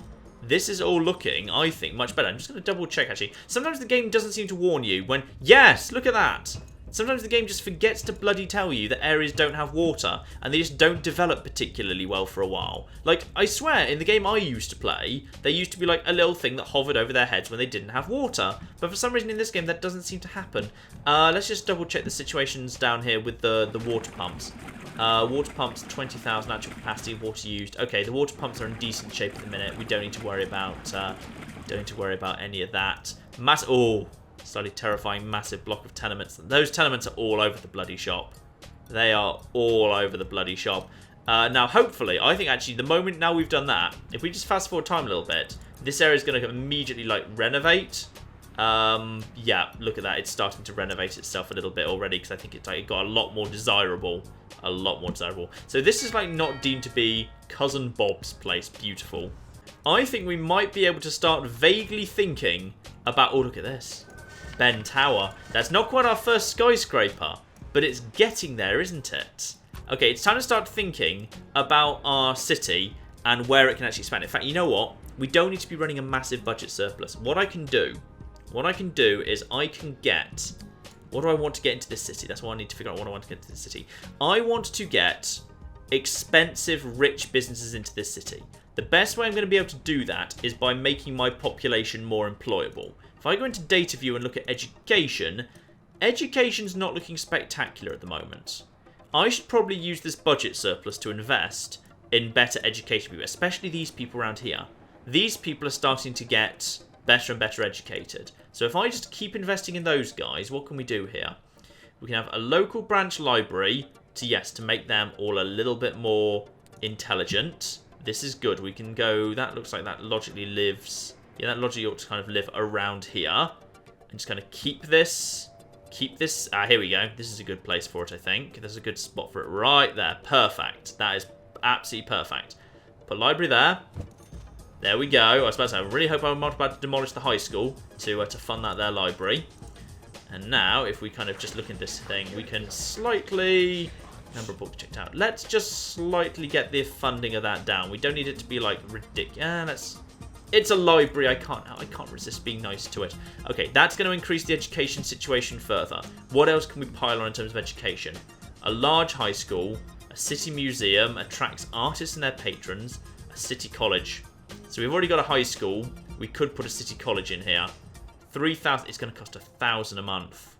Speaker 1: This is all looking, I think, much better. I'm just going to double check, actually. Sometimes the game doesn't seem to warn you when... Yes, look at that. Sometimes the game just forgets to bloody tell you that areas don't have water, and they just don't develop particularly well for a while. Like, I swear, in the game I used to play, there used to be like a little thing that hovered over their heads when they didn't have water. But for some reason in this game, that doesn't seem to happen. Let's just double check the situations down here with the water pumps. Water pumps, 20,000 actual capacity of water used. Okay, the water pumps are in decent shape at the minute. We don't need to worry about any of that. Oh, slightly terrifying, massive block of tenements. Those tenements are all over the bloody shop. They are all over the bloody shop. Now, hopefully, I think actually the moment now we've done that, if we just fast forward time a little bit, this area is going to immediately like renovate. Yeah, look at that. It's starting to renovate itself a little bit already because I think it's like it got a lot more desirable. A lot more desirable. So this is like not deemed to be Cousin Bob's place. Beautiful. I think we might be able to start vaguely thinking about... Oh, look at this. Ben Tower. That's not quite our first skyscraper, but it's getting there, isn't it? Okay, it's time to start thinking about our city and where it can actually expand. In fact, you know what? We don't need to be running a massive budget surplus. What I can do is I can get... What do I want to get into this city? That's what I need to figure out what I want to get into this city. I want to get expensive, rich businesses into this city. The best way I'm going to be able to do that is by making my population more employable. If I go into data view and look at education, education's not looking spectacular at the moment. I should probably use this budget surplus to invest in better education people, especially these people around here. These people are starting to get better and better educated. So if I just keep investing in those guys, what can we do here? We can have a local branch library to make them all a little bit more intelligent. This is good. We can go... That looks like that logically lives... Yeah, that logically ought to kind of live around here. And just kind of keep this... here we go. This is a good place for it, I think. There's a good spot for it right there. Perfect. That is absolutely perfect. Put library there. There we go. I was about to say, I really hope I'm not about to demolish the high school to fund that there library. And now, if we kind of just look at this thing, we can slightly... Number of books checked out. Let's just slightly get the funding of that down. We don't need it to be, like, ridiculous. It's a library. I can't resist being nice to it. Okay, that's going to increase the education situation further. What else can we pile on in terms of education? A large high school, a city museum, attracts artists and their patrons, a city college. So we've already got a high school. We could put a city college in here. 3,000. It's going to cost 1,000 a month.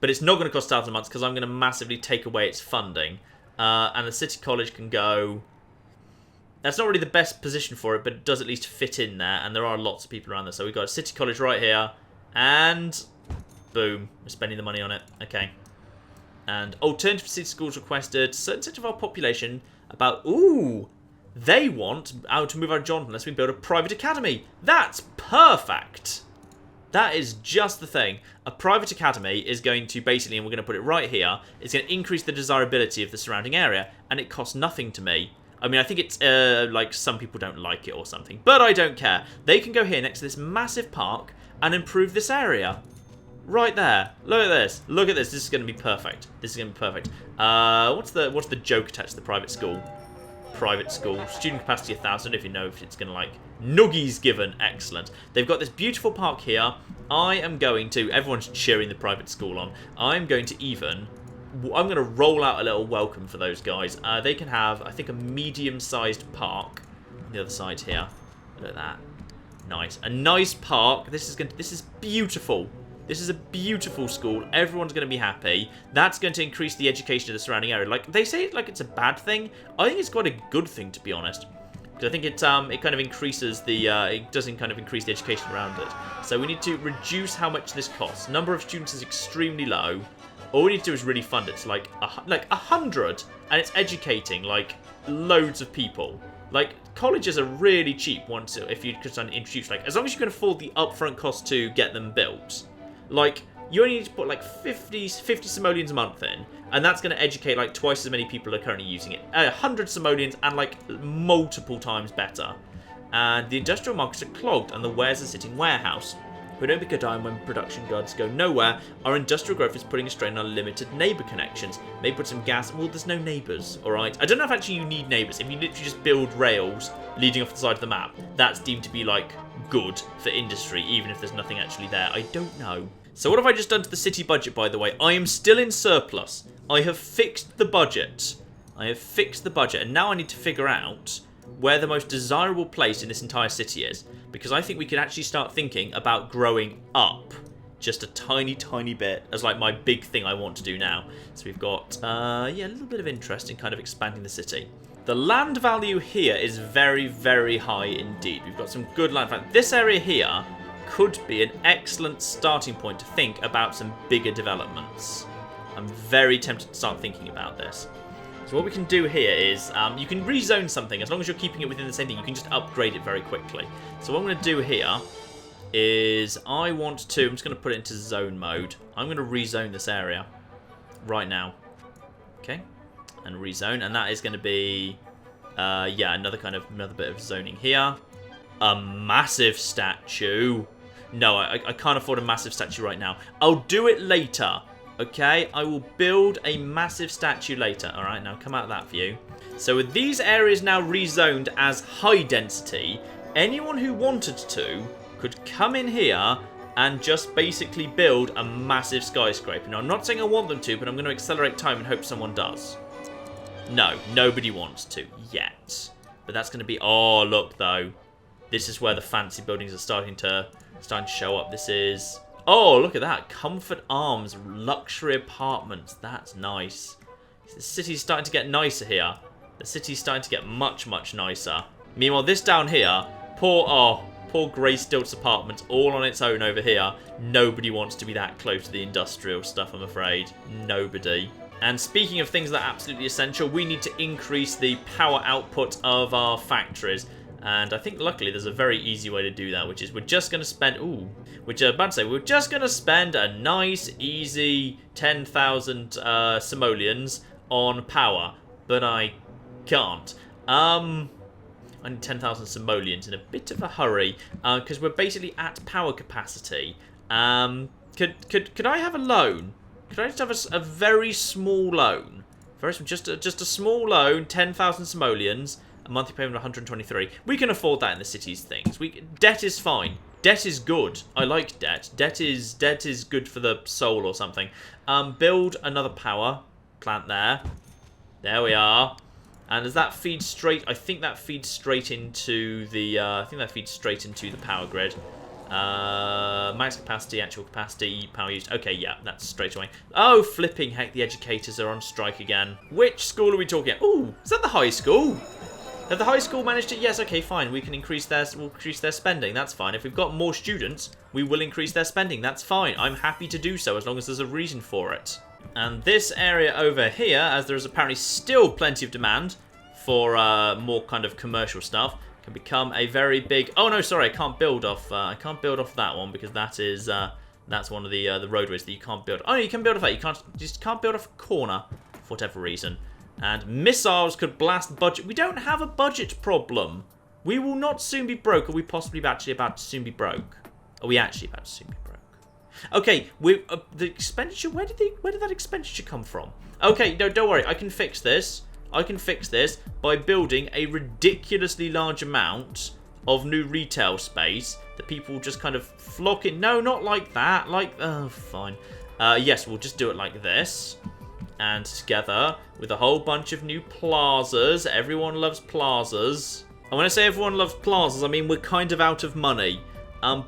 Speaker 1: But it's not going to cost 1,000 a month because I'm going to massively take away its funding. And the city college can go... That's not really the best position for it, but it does at least fit in there. And there are lots of people around there. So we've got a city college right here. And boom. We're spending the money on it. Okay. And alternative city schools requested. Certain section of our population about... Ooh! They want to move out of Jonathan unless we build a private academy. That's perfect. That is just the thing. A private academy is going to basically, and we're going to put it right here, it's going to increase the desirability of the surrounding area, and it costs nothing to me. I mean, I think it's like some people don't like it or something, but I don't care. They can go here next to this massive park and improve this area. Right there. Look at this. Look at this. This is going to be perfect. This is going to be perfect. What's the joke attached to the private school? private school. Student capacity 1,000, if you know if it's going to, like, nuggies given. Excellent. They've got this beautiful park here. I am going to... Everyone's cheering the private school on. I'm going to roll out a little welcome for those guys. They can have, I think, a medium-sized park on the other side here. Look at that. Nice. A nice park. This is beautiful. This is a beautiful school. Everyone's going to be happy. That's going to increase the education of the surrounding area. Like, they say it like it's a bad thing. I think it's quite a good thing, to be honest. Because I think it kind of increases the... it doesn't kind of increase the education around it. So we need to reduce how much this costs. Number of students is extremely low. All we need to do is really fund it. It's like 100, and it's educating, like, loads of people. Like, colleges are really cheap once if you could introduce, like, as long as you can afford the upfront cost to get them built. Like, you only need to put, like, 50 simoleons a month in, and that's going to educate, like, twice as many people are currently using it. 100 simoleons and, like, multiple times better. And the industrial markets are clogged, and the wares are sitting warehouse. We don't pick a dime when production goods go nowhere. Our industrial growth is putting a strain on limited neighbour connections. Maybe put some gas. Well, there's no neighbours, alright? I don't know if actually you need neighbours. If you literally just build rails leading off the side of the map, that's deemed to be, like, good for industry, even if there's nothing actually there. I don't know. So what have I just done to the city budget, by the way? I am still in surplus. I have fixed the budget. And now I need to figure out where the most desirable place in this entire city is. Because I think we could actually start thinking about growing up just a tiny, tiny bit as, like, my big thing I want to do now. So we've got, yeah, a little bit of interest in kind of expanding the city. The land value here is very, very high indeed. We've got some good land value. This area here could be an excellent starting point to think about some bigger developments. I'm very tempted to start thinking about this. So what we can do here is, you can rezone something. As long as you're keeping it within the same thing, you can just upgrade it very quickly. So what I'm going to do here is I'm just going to put it into zone mode. I'm going to rezone this area right now. Okay. And rezone. And that is going to be, yeah, another bit of zoning here. A massive statue. No, I can't afford a massive statue right now. I'll do it later. Okay, I will build a massive statue later. Alright, now come out of that view. So with these areas now rezoned as high density, anyone who wanted to could come in here and just basically build a massive skyscraper. Now, I'm not saying I want them to, but I'm going to accelerate time and hope someone does. No, nobody wants to yet. But that's going to be... Oh, look, though. This is where the fancy buildings are starting to show up. This is... Oh, look at that. Comfort Arms, luxury apartments. That's nice. The city's starting to get nicer here. The city's starting to get much, much nicer. Meanwhile, this down here, poor Grey Stilts apartments, all on its own over here. Nobody wants to be that close to the industrial stuff, I'm afraid. Nobody. And speaking of things that are absolutely essential, we need to increase the power output of our factories. And I think, luckily, there's a very easy way to do that, which is we're just going to spend... Ooh. Which I'm about to say, we're just going to spend a nice, easy 10,000 simoleons on power. But I can't. I need 10,000 simoleons in a bit of a hurry, because we're basically at power capacity. Could I have a loan? Could I just have a very small loan? Just a small loan, 10,000 simoleons... A monthly payment of 123. We can afford that in the city's things. Debt is fine. Debt is good. I like debt. Debt is good for the soul or something. Build another power plant there. There we are. And does that feed straight? I think that feeds straight into the. Power grid. Max capacity, actual capacity, power used. Okay, yeah, that's straight away. Oh, flipping heck! The educators are on strike again. Which school are we talking about? Ooh, is that the high school? Have the high school managed it? Yes, okay, fine. We can increase their spending. That's fine. If we've got more students, we will increase their spending. That's fine. I'm happy to do so as long as there's a reason for it. And this area over here, as there is apparently still plenty of demand for more kind of commercial stuff, can become a very big... Oh no, sorry, I can't build off that one because that is that's one of the roadways that you can't build. Oh, no, you can build off that. You just can't build off a corner for whatever reason. And missiles could blast budget. We don't have a budget problem. We will not soon be broke. Are we possibly actually about to soon be broke? Are we actually about to soon be broke? Okay, the expenditure. Where did that expenditure come from? Okay, no, don't worry. I can fix this. I can fix this by building a ridiculously large amount of new retail space that people just kind of flock in. No, not like that. Like, oh, fine. Yes, we'll just do it like this. And together with a whole bunch of new plazas. Everyone loves plazas. And when I say everyone loves plazas, I mean we're kind of out of money.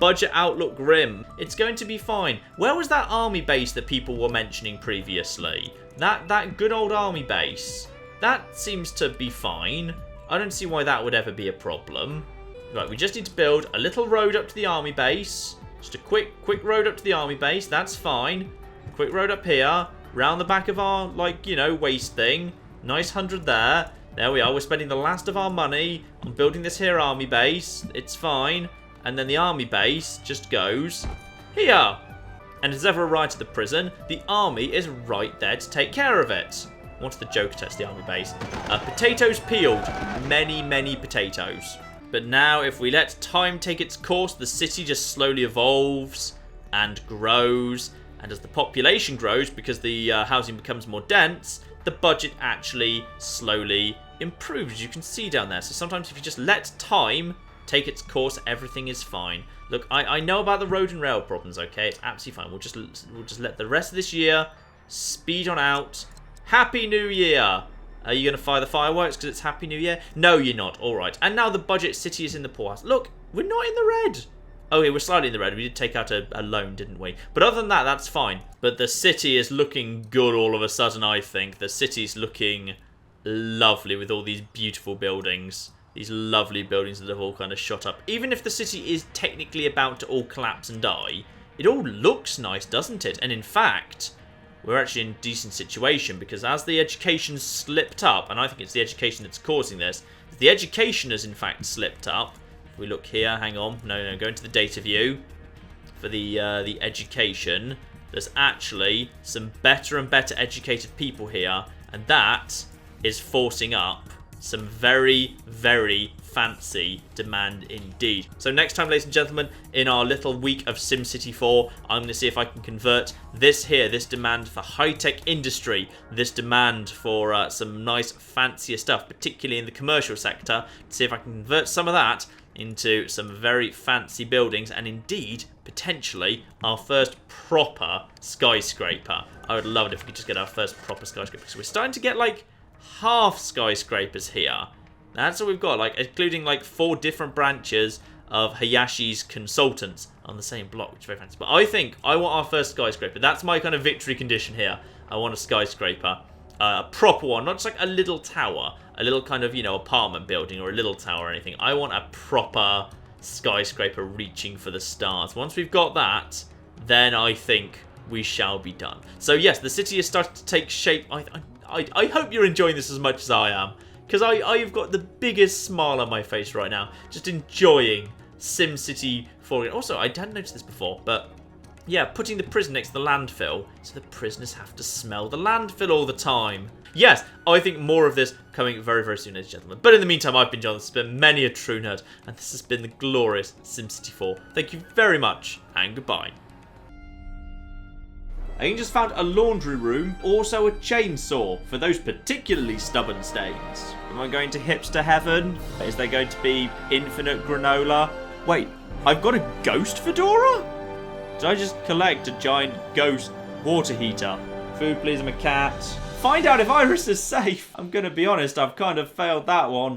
Speaker 1: Budget outlook grim. It's going to be fine. Where was that army base that people were mentioning previously? That good old army base. That seems to be fine. I don't see why that would ever be a problem. Right, we just need to build a little road up to the army base. Just a quick road up to the army base. That's fine. Quick road up here. Round the back of our, like, you know, waste thing. Nice 100 there. There we are. We're spending the last of our money on building this here army base. It's fine. And then the army base just goes here. And if there's ever a riot at the prison, the army is right there to take care of it. What's the joke test, the army base? Potatoes peeled. Many, many potatoes. But now, if we let time take its course, the city just slowly evolves and grows. And as the population grows, because the housing becomes more dense, the budget actually slowly improves, as you can see down there. So sometimes if you just let time take its course, everything is fine. Look, I know about the road and rail problems, okay? It's absolutely fine. We'll just let the rest of this year speed on out. Happy New Year! Are you going to fire the fireworks because it's Happy New Year? No, you're not. All right. And now the budget city is in the poorhouse. Look, we're not in the red. Oh, yeah, we're slightly in the red. We did take out a loan, didn't we? But other than that, that's fine. But the city is looking good all of a sudden, I think. The city's looking lovely with all these beautiful buildings. These lovely buildings that have all kind of shot up. Even if the city is technically about to all collapse and die, it all looks nice, doesn't it? And in fact, we're actually in a decent situation because as the education slipped up, and I think it's the education that's causing this, the education has in fact slipped up. If we look here, hang on, no, go into the data view for the education. There's actually some better and better educated people here, and that is forcing up some very, very fancy demand indeed. So next time, ladies and gentlemen, in our little week of SimCity 4, I'm going to see if I can convert this here, this demand for high-tech industry, this demand for some nice fancier stuff, particularly in the commercial sector, to see if I can convert some of that into some very fancy buildings, and indeed, potentially, our first proper skyscraper. I would love it if we could just get our first proper skyscraper, because we're starting to get, like, half skyscrapers here. That's what we've got, like, including, like, 4 different branches of Hayashi's consultants on the same block, which is very fancy. But I think I want our first skyscraper. That's my kind of victory condition here. I want a skyscraper. A proper one, not just like a little tower, a little kind of, you know, apartment building or a little tower or anything. I want a proper skyscraper reaching for the stars. Once we've got that, then I think we shall be done. So yes, the city is starting to take shape. I hope you're enjoying this as much as I am, because I've got the biggest smile on my face right now, just enjoying SimCity 4. Also, I hadn't noticed this before, but yeah, putting the prison next to the landfill, so the prisoners have to smell the landfill all the time. Yes, I think more of this coming very, very soon, ladies and gentlemen. But in the meantime, I've been John. This has been many a true nerd, and this has been the glorious SimCity 4. Thank you very much, and goodbye. I just found a laundry room, also a chainsaw for those particularly stubborn stains. Am I going to hipster heaven? Is there going to be infinite granola? Wait, I've got a ghost fedora? Did I just collect a giant ghost water heater? Food please, I'm a cat. Find out if Iris is safe. I'm gonna be honest, I've kind of failed that one.